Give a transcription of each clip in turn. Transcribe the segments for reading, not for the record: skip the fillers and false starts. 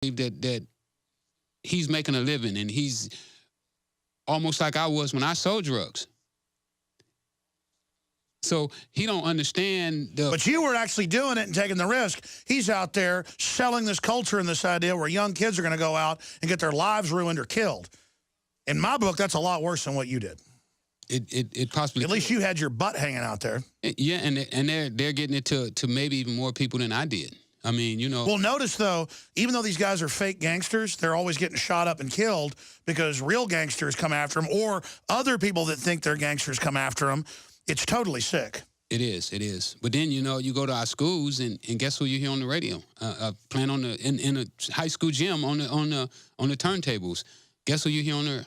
that he's making a living, and he's almost like I was when I sold drugs. So he don't understand the... But you were actually doing it and taking the risk. He's out there selling this culture and this idea where young kids are going to go out and get their lives ruined or killed. In my book, that's a lot worse than what you did. It possibly... At least you had your butt hanging out there. Yeah, and they're getting it to maybe even more people than I did. I mean, you know... Well, notice, though, even though these guys are fake gangsters, they're always getting shot up and killed because real gangsters come after them, or other people that think they're gangsters come after them. It's totally sick. It is. But then, you know, you go to our schools, and guess who you hear on the radio? Playing on in a high school gym on the turntables. Guess who you hear on there?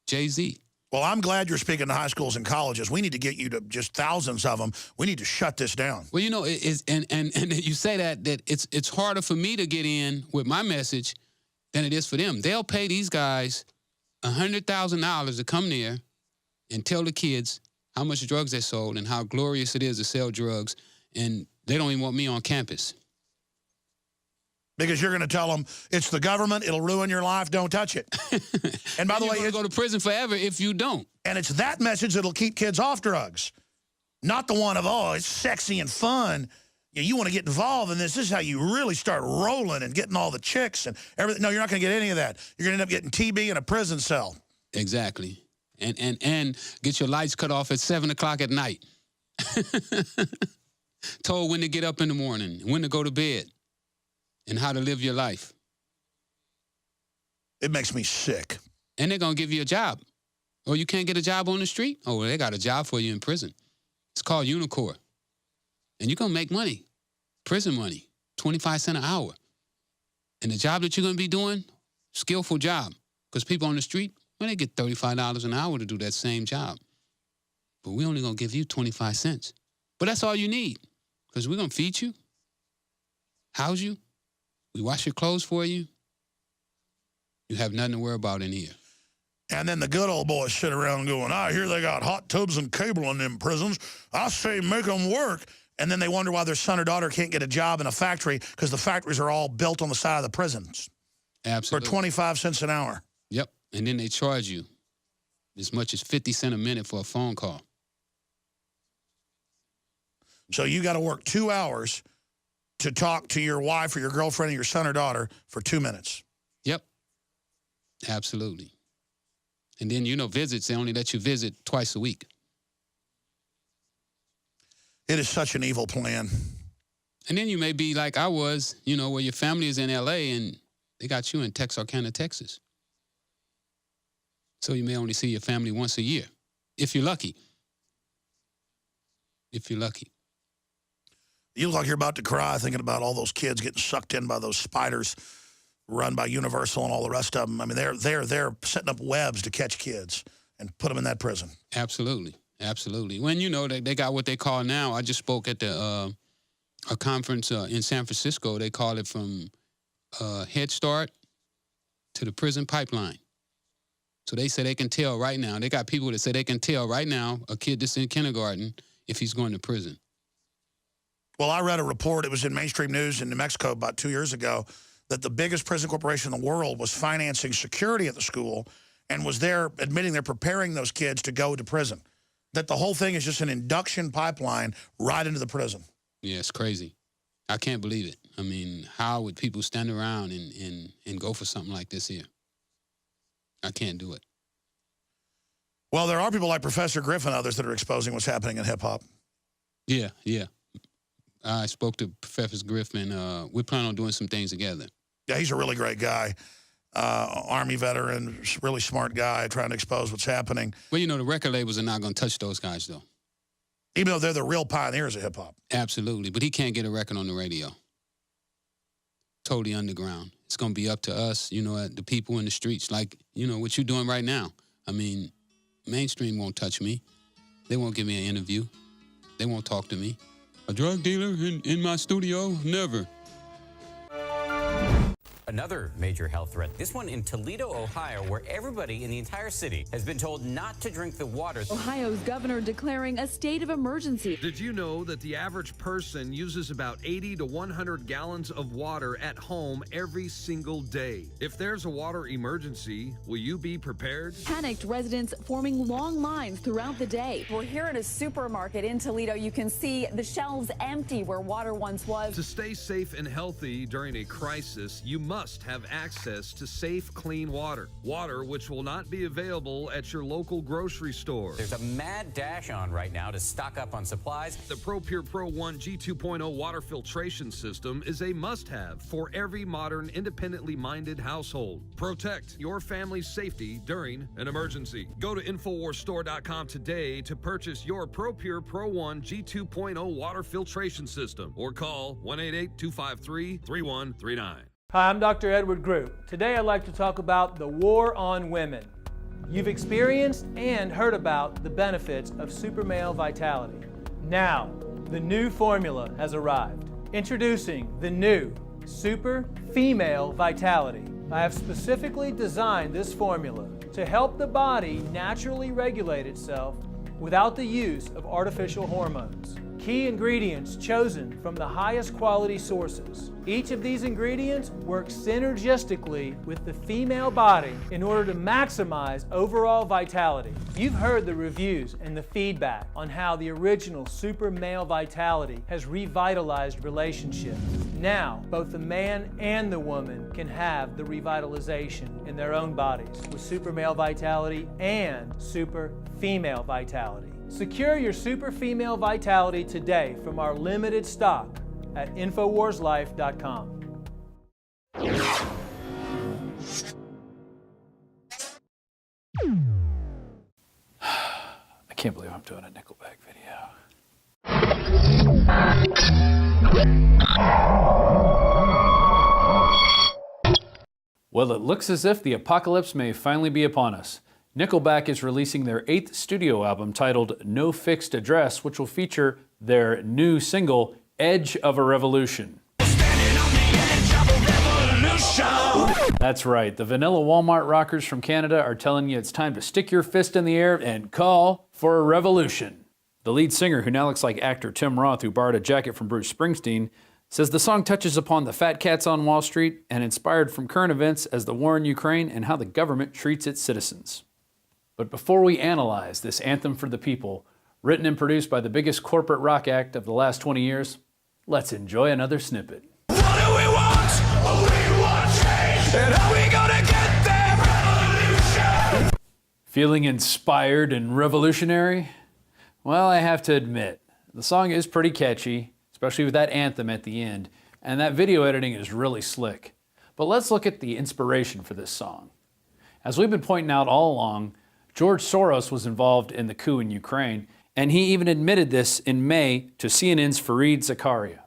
Jay-Z. Well, I'm glad you're speaking to high schools and colleges. We need to get you to just thousands of them. We need to shut this down. Well, you know, and you say that it's harder for me to get in with my message than it is for them. They'll pay these guys $100,000 to come there and tell the kids how much drugs they sold and how glorious it is to sell drugs, and they don't even want me on campus. Because you're going to tell them, it's the government, it'll ruin your life, don't touch it. And by the way, you're going to go to prison forever if you don't. And it's that message that'll keep kids off drugs. Not the one of, oh, it's sexy and fun. You want to get involved in this. This is how you really start rolling and getting all the chicks and everything. No, you're not going to get any of that. You're going to end up getting TB in a prison cell. Exactly. And get your lights cut off at 7 o'clock at night. Told when to get up in the morning, when to go to bed, and how to live your life. It makes me sick. And they're going to give you a job. Or you can't get a job on the street? Oh, well, they got a job for you in prison. It's called Unicorp. And you're going to make money, prison money, 25 cents an hour. And the job that you're going to be doing, skillful job. Because people on the street, well, they get $35 an hour to do that same job. But we only going to give you 25 cents. But that's all you need. Because we're going to feed you, house you, we wash your clothes for you. You have nothing to worry about in here. And then the good old boys sit around going, I hear they got hot tubs and cable in them prisons. I say make them work. And then they wonder why their son or daughter can't get a job in a factory because the factories are all built on the side of the prisons. Absolutely. For 25 cents an hour. Yep. And then they charge you as much as 50 cents a minute for a phone call. So you got to work 2 hours to talk to your wife or your girlfriend or your son or daughter for 2 minutes. Yep. Absolutely. And then, you know, visits, they only let you visit twice a week. It is such an evil plan. And then you may be like I was, you know, where your family is in L.A. and they got you in Texarkana, Texas. So you may only see your family once a year, if you're lucky. If you're lucky. You look like you're about to cry thinking about all those kids getting sucked in by those spiders run by Universal and all the rest of them. I mean, they're setting up webs to catch kids and put them in that prison. Absolutely. Absolutely. When, you know, they got what they call now, I just spoke at the a conference in San Francisco. They call it from Head Start to the prison pipeline. So they say they can tell right now. They got people that say they can tell right now a kid that's in kindergarten if he's going to prison. Well, I read a report, it was in mainstream news in New Mexico about 2 years ago, that the biggest prison corporation in the world was financing security at the school and was there admitting they're preparing those kids to go to prison. That the whole thing is just an induction pipeline right into the prison. Yeah, it's crazy. I can't believe it. I mean, how would people stand around and go for something like this here? I can't do it. Well, there are people like Professor Griffin and others that are exposing what's happening in hip-hop. Yeah, yeah. I spoke to Professor Griffin. We're planning on doing some things together. Yeah, he's a really great guy. Army veteran, really smart guy, trying to expose what's happening. Well, you know, the record labels are not going to touch those guys, though. Even though they're the real pioneers of hip-hop. Absolutely. But he can't get a record on the radio. Totally underground. It's going to be up to us, you know, the people in the streets, like, you know, what you're doing right now. I mean, mainstream won't touch me. They won't give me an interview. They won't talk to me. A drug dealer in my studio? Never. Another major health threat, this one in Toledo, Ohio, where everybody in the entire city has been told not to drink the water. Ohio's governor declaring a state of emergency. Did you know that the average person uses about 80 to 100 gallons of water at home every single day? If there's a water emergency, will you be prepared? Panicked residents forming long lines throughout the day. We're here at a supermarket in Toledo. You can see the shelves empty where water once was. To stay safe and healthy during a crisis, you must have access to safe, clean water. Water which will not be available at your local grocery store. There's a mad dash on right now to stock up on supplies. The ProPure Pro 1 G2.0 water filtration system is a must-have for every modern, independently minded household. Protect your family's safety during an emergency. Go to InfoWarsStore.com today to purchase your ProPure Pro 1 G2.0 water filtration system or call 1-888-253-3139. Hi, I'm Dr. Edward Group. Today I'd like to talk about the war on women. You've experienced and heard about the benefits of super male vitality. Now, the new formula has arrived. Introducing the new Super Female Vitality. I have specifically designed this formula to help the body naturally regulate itself without the use of artificial hormones. Key ingredients chosen from the highest quality sources. Each of these ingredients works synergistically with the female body in order to maximize overall vitality. You've heard the reviews and the feedback on how the original Super Male Vitality has revitalized relationships. Now, both the man and the woman can have the revitalization in their own bodies with Super Male Vitality and Super Female Vitality. Secure your Super Female Vitality today from our limited stock at InfoWarsLife.com. I can't believe I'm doing a Nickelback video. Well, it looks as if the apocalypse may finally be upon us. Nickelback is releasing their 8th studio album titled No Fixed Address, which will feature their new single, Edge of a Revolution. That's right, the vanilla Walmart rockers from Canada are telling you it's time to stick your fist in the air and call for a revolution. The lead singer, who now looks like actor Tim Roth, who borrowed a jacket from Bruce Springsteen, says the song touches upon the fat cats on Wall Street and inspired from current events as the war in Ukraine and how the government treats its citizens. But before we analyze this anthem for the people, written and produced by the biggest corporate rock act of the last 20 years, let's enjoy another snippet. What do we want? We want change. And how we gonna get there? Revolution. Feeling inspired and revolutionary? Well, I have to admit, the song is pretty catchy, especially with that anthem at the end, and that video editing is really slick. But let's look at the inspiration for this song. As we've been pointing out all along, George Soros was involved in the coup in Ukraine, and he even admitted this in May to CNN's Fareed Zakaria.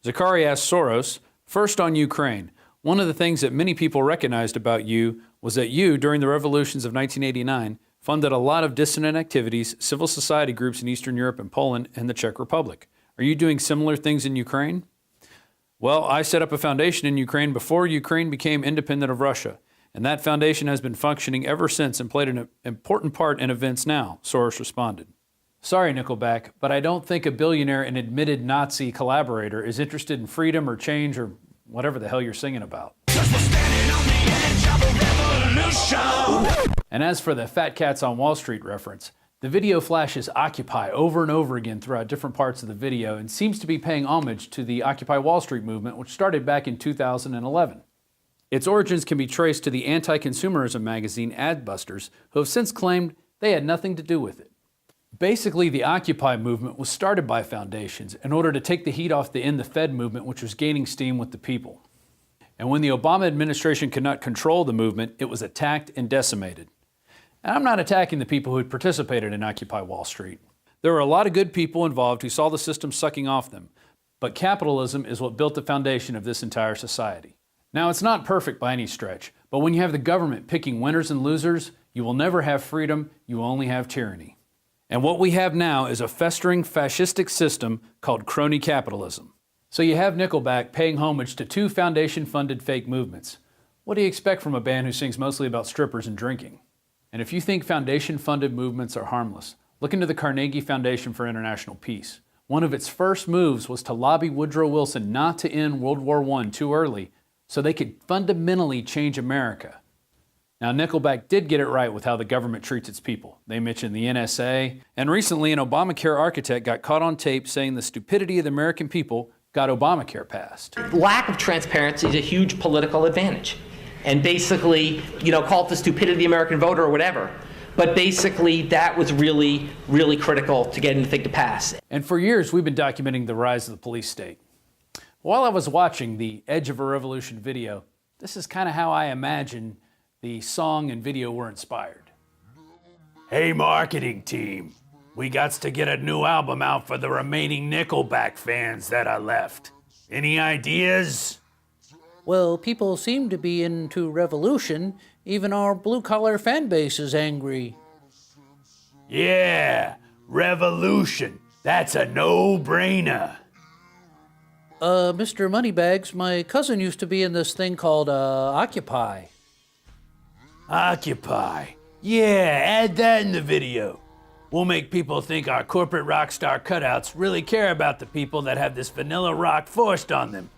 Zakaria asked Soros, first on Ukraine, one of the things that many people recognized about you was that you, during the revolutions of 1989, funded a lot of dissident activities, civil society groups in Eastern Europe and Poland and the Czech Republic. Are you doing similar things in Ukraine? Well, I set up a foundation in Ukraine before Ukraine became independent of Russia. And that foundation has been functioning ever since and played an important part in events now, Soros responded. Sorry, Nickelback, but I don't think a billionaire and admitted Nazi collaborator is interested in freedom or change or whatever the hell you're singing about. And as for the Fat Cats on Wall Street reference, the video flashes Occupy over and over again throughout different parts of the video and seems to be paying homage to the Occupy Wall Street movement, which started back in 2011. Its origins can be traced to the anti-consumerism magazine Adbusters, who have since claimed they had nothing to do with it. Basically, the Occupy movement was started by foundations in order to take the heat off the End the Fed movement, which was gaining steam with the people. And when the Obama administration could not control the movement, it was attacked and decimated. And I'm not attacking the people who had participated in Occupy Wall Street. There were a lot of good people involved who saw the system sucking off them, but capitalism is what built the foundation of this entire society. Now, it's not perfect by any stretch, but when you have the government picking winners and losers, you will never have freedom, you will only have tyranny. And what we have now is a festering fascistic system called crony capitalism. So you have Nickelback paying homage to two foundation-funded fake movements. What do you expect from a band who sings mostly about strippers and drinking? And if you think foundation-funded movements are harmless, look into the Carnegie Foundation for International Peace. One of its first moves was to lobby Woodrow Wilson not to end World War I too early so they could fundamentally change America. Now, Nickelback did get it right with how the government treats its people. They mentioned the NSA, and recently an Obamacare architect got caught on tape saying the stupidity of the American people got Obamacare passed. Lack of transparency is a huge political advantage. And basically, call it the stupidity of the American voter or whatever. But basically, that was really, really critical to getting the thing to pass. And for years, we've been documenting the rise of the police state. While I was watching the Edge of a Revolution video, this is kind of how I imagine the song and video were inspired. Hey, marketing team. We got to get a new album out for the remaining Nickelback fans that are left. Any ideas? Well, people seem to be into revolution. Even our blue-collar fan base is angry. Yeah, revolution. That's a no-brainer. Mr. Moneybags, my cousin used to be in this thing called, Occupy. Occupy. Yeah, add that in the video. We'll make people think our corporate rock star cutouts really care about the people that have this vanilla rock forced on them.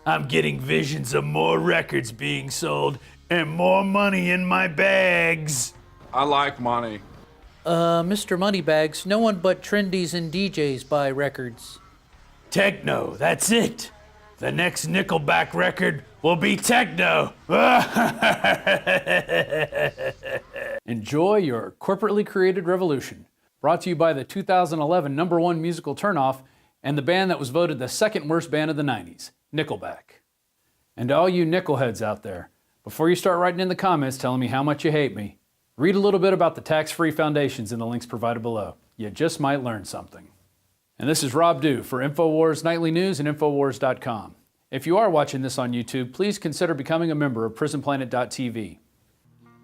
I'm getting visions of more records being sold and more money in my bags. I like money. Mr. Moneybags, no one but trendies and DJs buy records. Techno, that's it. The next Nickelback record will be techno. Enjoy your corporately created revolution. Brought to you by the 2011 #1 musical turnoff and the band that was voted the second worst band of the 90s, Nickelback. And to all you Nickelheads out there, before you start writing in the comments telling me how much you hate me, read a little bit about the tax-free foundations in the links provided below. You just might learn something. And this is Rob Dew for InfoWars Nightly News and InfoWars.com. If you are watching this on YouTube, please consider becoming a member of PrisonPlanet.tv.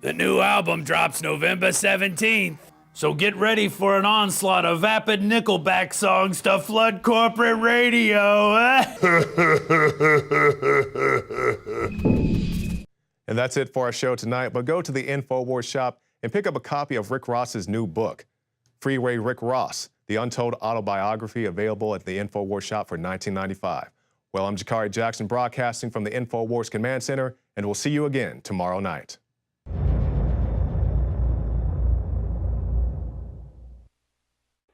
The new album drops November 17th. So get ready for an onslaught of vapid Nickelback songs to flood corporate radio. And that's it for our show tonight, but go to the InfoWars shop and pick up a copy of Rick Ross's new book, Freeway Rick Ross, The Untold Autobiography, available at the InfoWars shop for $19.95. Well, I'm Jakari Jackson broadcasting from the InfoWars Command Center, and we'll see you again tomorrow night.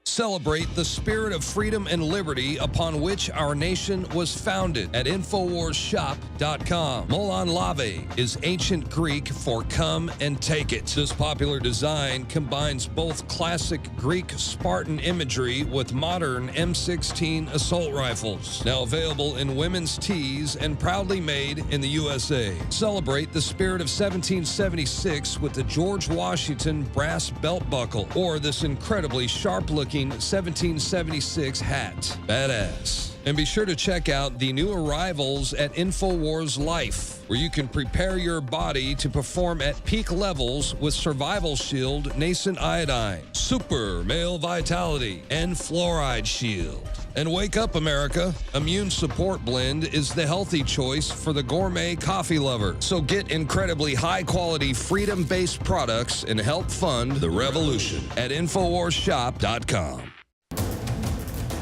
Celebrate the spirit of freedom and liberty upon which our nation was founded at InfoWarsShop.com. Molon Lave is ancient Greek for come and take it. This popular design combines both classic Greek Spartan imagery with modern M16 assault rifles. Now available in women's tees and proudly made in the USA. Celebrate the spirit of 1776 with the George Washington brass belt buckle or this incredibly sharp-looking 1776 hat. Badass. And be sure to check out the new arrivals at InfoWars Life, where you can prepare your body to perform at peak levels with Survival Shield Nascent Iodine, Super Male Vitality, and Fluoride Shield. And wake up, America. Immune Support Blend is the healthy choice for the gourmet coffee lover. So get incredibly high-quality, freedom-based products and help fund the revolution at InfoWarsShop.com.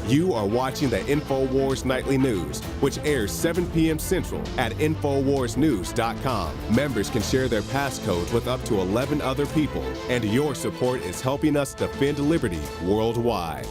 You are watching the InfoWars Nightly News, which airs 7 p.m. Central at InfoWarsNews.com. Members can share their passcodes with up to 11 other people, and your support is helping us defend liberty worldwide.